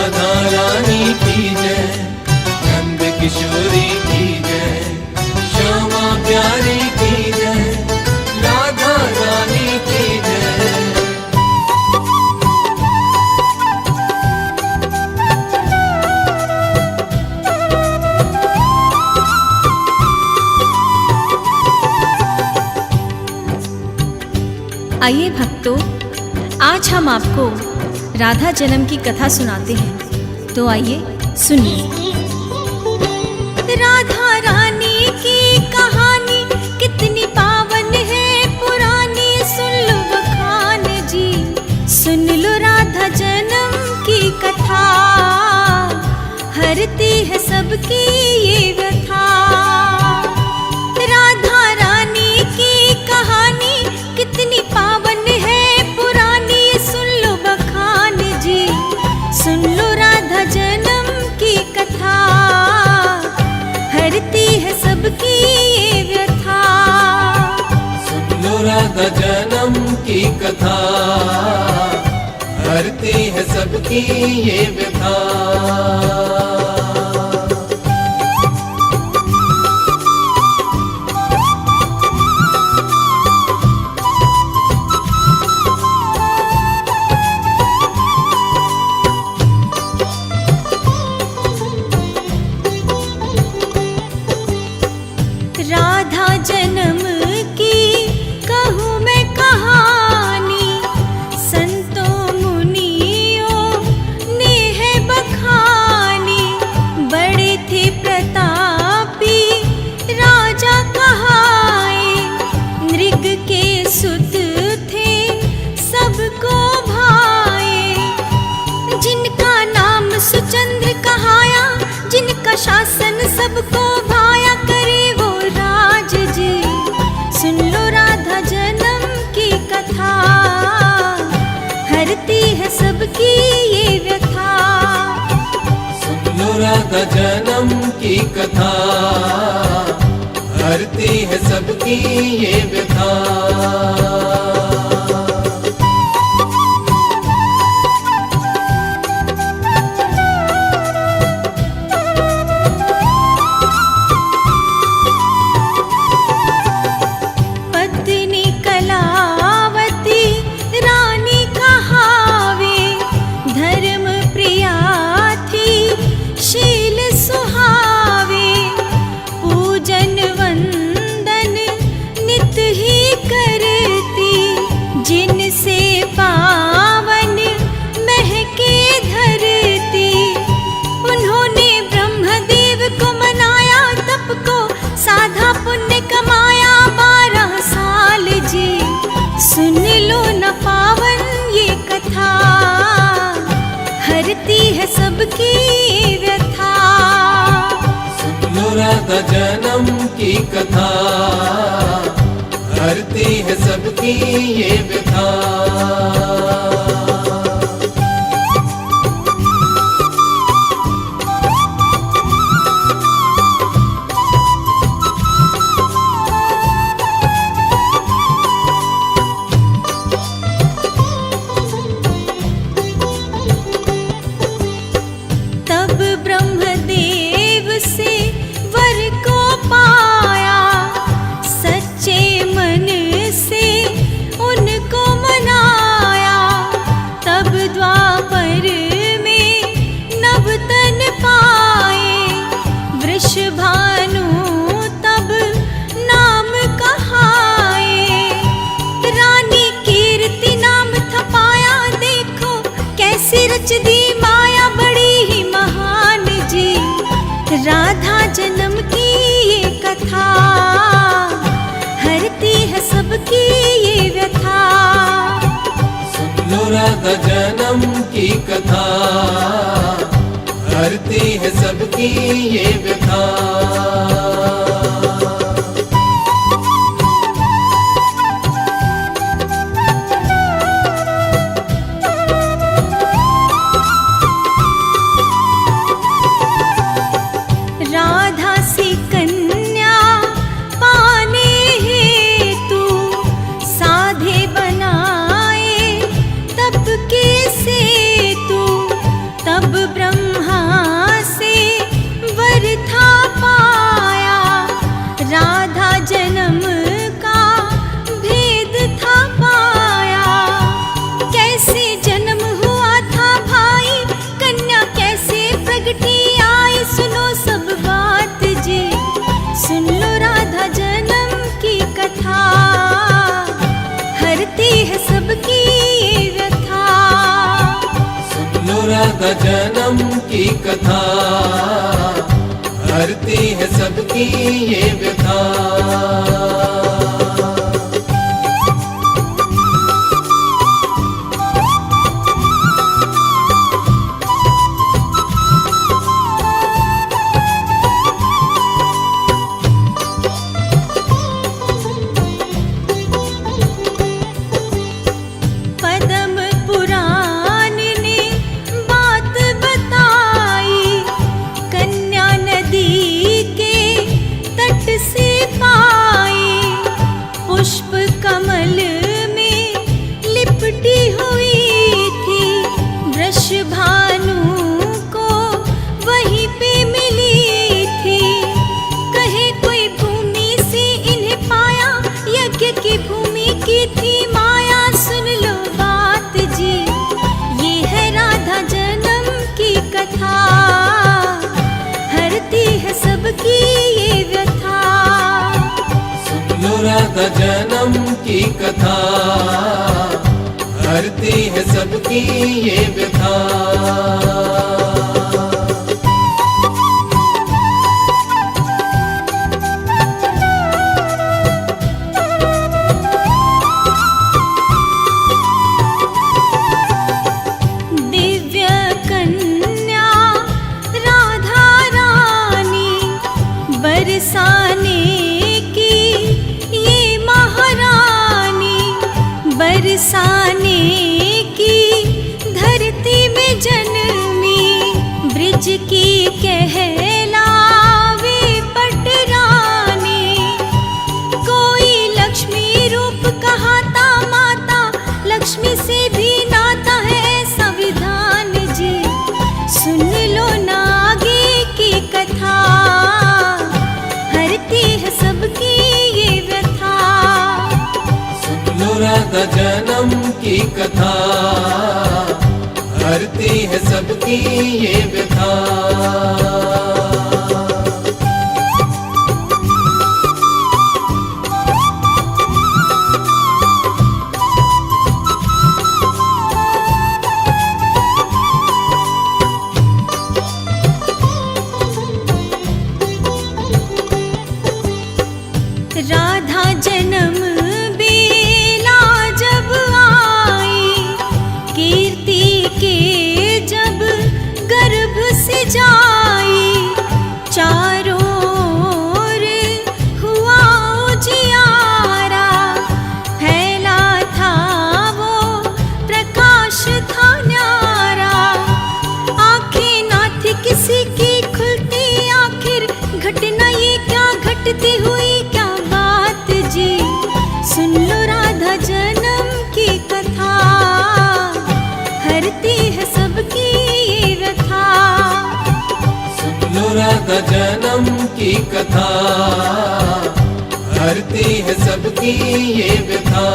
राधा रानी की जय, नंद किशोरी की जय, श्यामा प्यारी की जय, राधा रानी की जय। आइए भक्तों, आज हम आपको राधा जन्म की कथा सुनाते हैं, तो आइए सुनिए। राधा रानी की कहानी कितनी पावन है पुरानी, सुन लो बखान जी, सुन लो राधा जन्म की कथा, हरती है सबकी ये व्यथा। राधा रानी की कहानी कितनी पावन है पुरानी, सुन लो बखान जी, सुन लो राधा जन्म की कथा, हरती है सबकी ये व्यथा। सुन लो राधा जन्म की कथा, हरती है सबकी ये व्यथा। राधा जन्म की कहूँ मैं कहानी, संतों मुनियों ने है बखानी, बड़े थे प्रतापी राजा कहाए, नृग के सुत थे सबको भाए, जिनका नाम सुचंद्र कहाया, जिनका शासन सबको भाया, करे वो राज जी, सुन लो राधा जन्म की कथा, हरती है सबकी ये व्यथा। सुन लो राधा जन्म की कथा, हरती है सबकी ये व्यथा। सुन लो न पावन ये कथा, हरती है सबकी व्यथा। सुन लो राधा जन्म की कथा, हरती है सबकी ये व्यथा। ब्रह्मदेव से वर को पाया, सच्चे मन से उनको मनाया, तब द्वापर में नवतन पाए, वृषभानु तब नाम कहाए, रानी कीर्ति नाम थपाया, देखो कैसी रच दी माया, बड़ी ही महान जी, राधा जन्म की ये कथा, हरती है सबकी ये व्यथा। सुन लो राधा जन्म की कथा, हरती है सबकी ये व्यथा। राधा सी कन्या पाने हेतु, साधे बनाए तप के सेतु, तब राधा जन्म की कथा, हरती है सबकी ये व्यथा। पद्म पुराण ने बात बताई, कन्या नदी के तट से पाई। पुष्प कमल में लिपटी हुई थी, वृषभानु को वहीं पे मिली थी। कहे कोई भूमि से इन्हें पाया, यज्ञ की भूमि की थी माया। सुन लो बात जी, ये है राधा जन्म की कथा, हरती है सबकी ये व्यथा। सुन लो राधा जन्म की कथा, हरती है सबकी ये व्यथा। दिव्य कन्या राधा रानी, बरसाने की ये महारानी। बरसाने की धरती में जन्मी, ब्रिज की कहलावे पटरानी। कोई लक्ष्मी रूप कहाता माता, लक्ष्मी से भी नाता है संविधान जी। सुन लो ना आगे की कथा, हरती है सबकी ये व्यथा। सुन लो राधा जन्म की कथा, हरती है सबकी ये व्यथा। राधा जन्म बेला जब आई, कीर्ति के जब गर्भ से जाई। चारों ओर हुआ उजियारा, फैला था वो प्रकाश था न्यारा। आंखें ना थी किसी की खुलती, आखिर घटना ये क्या घटती हुई क्या बात जी। सुन लो राधा जन्म की कथा, हरती है सबकी ये व्यथा। सुन लो राधा जन्म की कथा, हरती है सबकी ये व्यथा।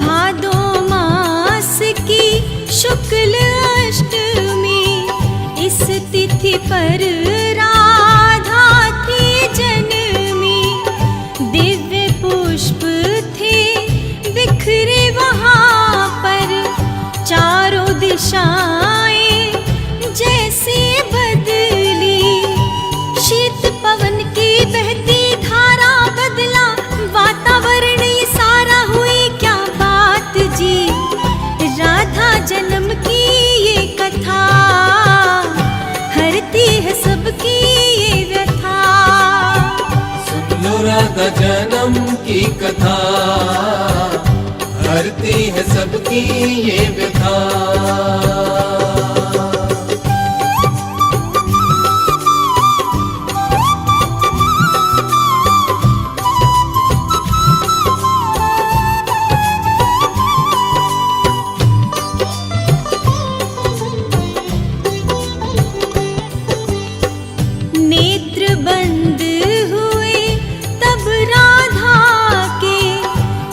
भादो मास की शुक्ल अष्टमी, इस तिथि पर राधा थी जन्मी। दिव्य पुष्प थे बिखरे वहाँ पर, चारों दिशाएं जैसे बदली। शीत पवन की बहती धारा, बदला वातावरण ये सारा। हुई क्या बात जी, राधा जन्म की ये कथा, हरती है सबकी ये व्यथा। सुन लो राधा जन्म की कथा, हरती है सबकी ये व्यथा।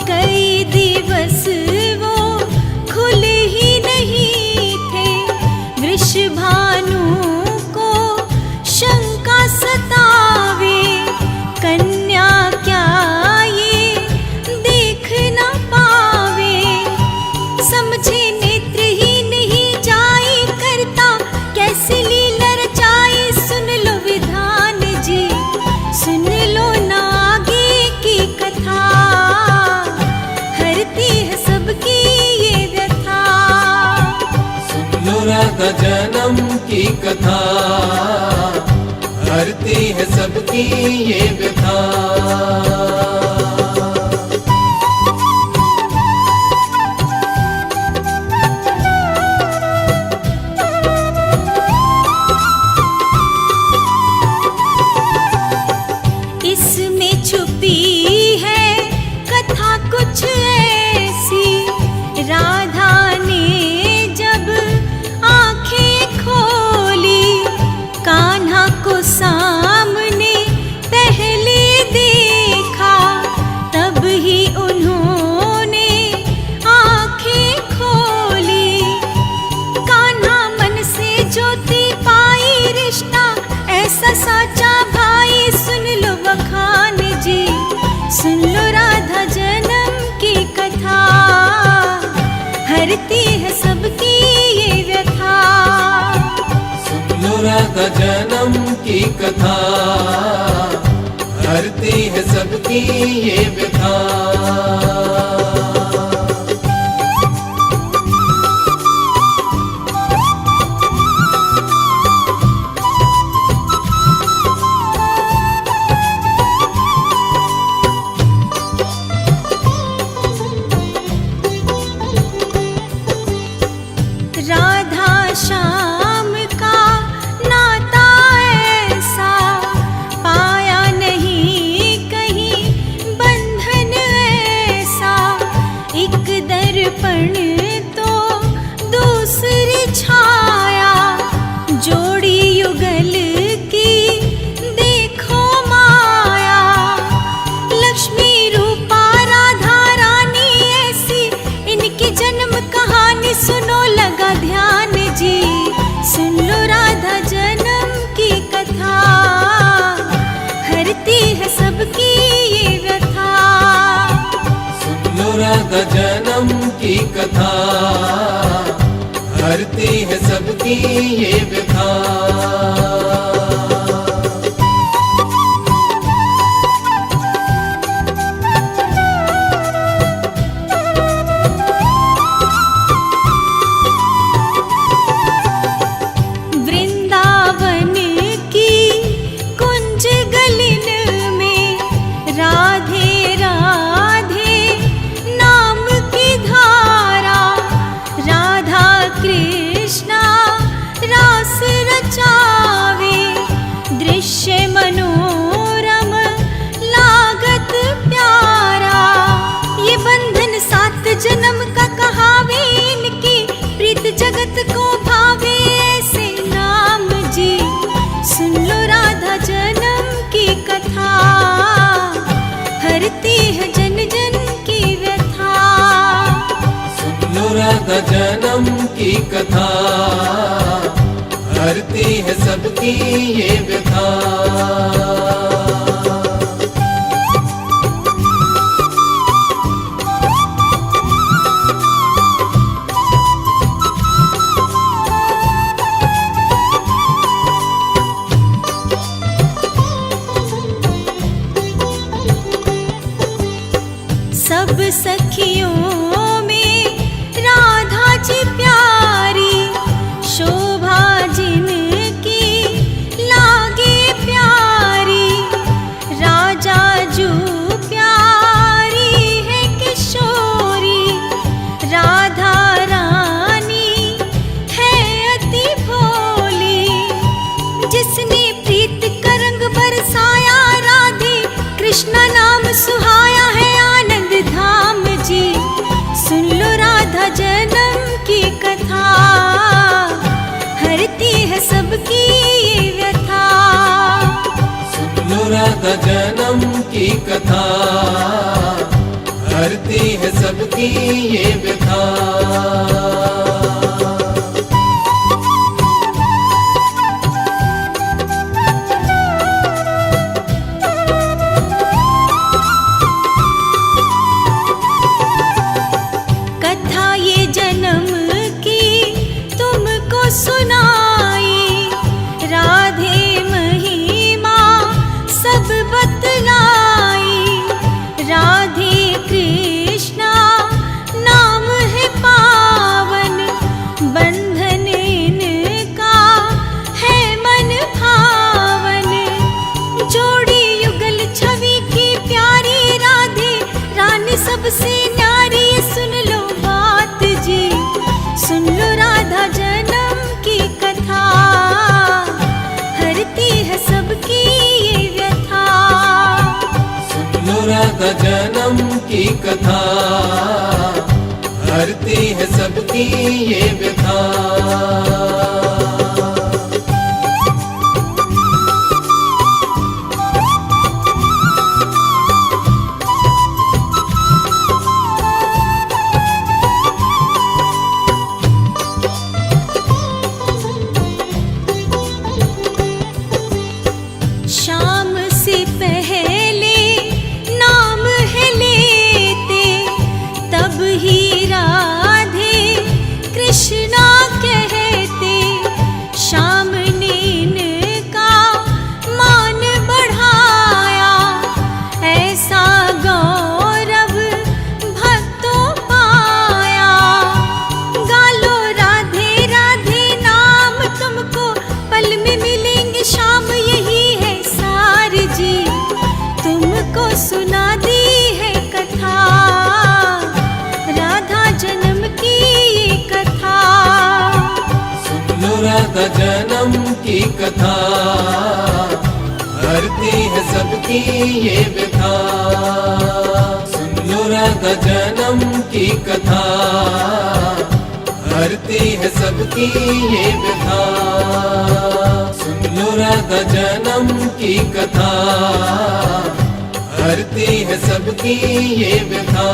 कई दिवस वो खुले ही नहीं राधा जन्म की कथा, हरती है सबकी ये व्यथा। इसमें छुपी है कथा कुछ ऐसी, राधा ने जब आंखें खोली, कान्हा को सामने पहले देखा, तब ही उन्होंने आंखें खोली। कान्हा मन से ज्योति पाई, रिश्ता ऐसा साचा भाई। सुन लो बखान जी, सुन लो राधा जन्म की कथा, हरती है सबकी ये व्यथा। सुन लो राधा जन्म की कथा, हरती है सबकी ये व्यथा। राधा श्याम का नाता ऐसा, पाया नहीं कहीं बंधन ऐसा। एक दर्पण तो दूसरी छाया, जोड़ी युगल की देखो माया। लक्ष्मी रूपा राधा रानी ऐसी, इनकी जन्म कहानी सुनो लगा ध्यान जी। सुन लो राधा जन्म की कथा, हरती है सबकी ये व्यथा। सुन लो राधा जन्म की कथा, हरती है सबकी ये व्यथा। वृंदावन की कुंज गलिन में, राधे राधे नाम की धारा। राधा कृष्णा रास रचावे, दृश्य मनोरम लागत प्यारा। ये बंधन 7 जन्म का कहावे, इनकी प्रीत जगत को भावे ऐसे नाम जी। सुन लो राधा जन्म की कथा, हरती है जन जन की व्यथा। सुन लो राधा जन्म की कथा, हरती है सबकी ये व्यथा। सब सखियों में राधा जी प्यारी, शोभा जिनकी लागे प्यारी। राजा जू प्यारी है किशोरी, राधा रानी है अति भोली। जिसने प्रीत का रंग बरसाया, राधे कृष्णा नाम सुहाया है आनंद धाम जी। सुन लो राधा जन्म की कथा, हरती है सबकी ये व्यथा। सुन लो राधा जन्म की कथा, हरती है सबकी ये व्यथा। राधे कृष्णा नाम है पावन, राधा जन्म की कथा, हरती है सबकी ये व्यथा। शाम से पहले नाम है लेते, तब ही राधे कृष्णा कहते। शाम ने इनका मान बढ़ाया, ऐसा गौरव भक्तों पाया। गालो राधे राधे नाम तुमको पल में मिलेंगे शाम, यही है सार जी तुमको सुना दी है कथा, राधा जन्म की ये कथा। सुन लो राधा जन्म की कथा, हरती है सबकी ये व्यथा। सुन लो राधा जन्म की कथा, हरती है सबकी ये व्यथा। सुन लो राधा जन्म की कथा, हरती है सबकी ये व्यथा।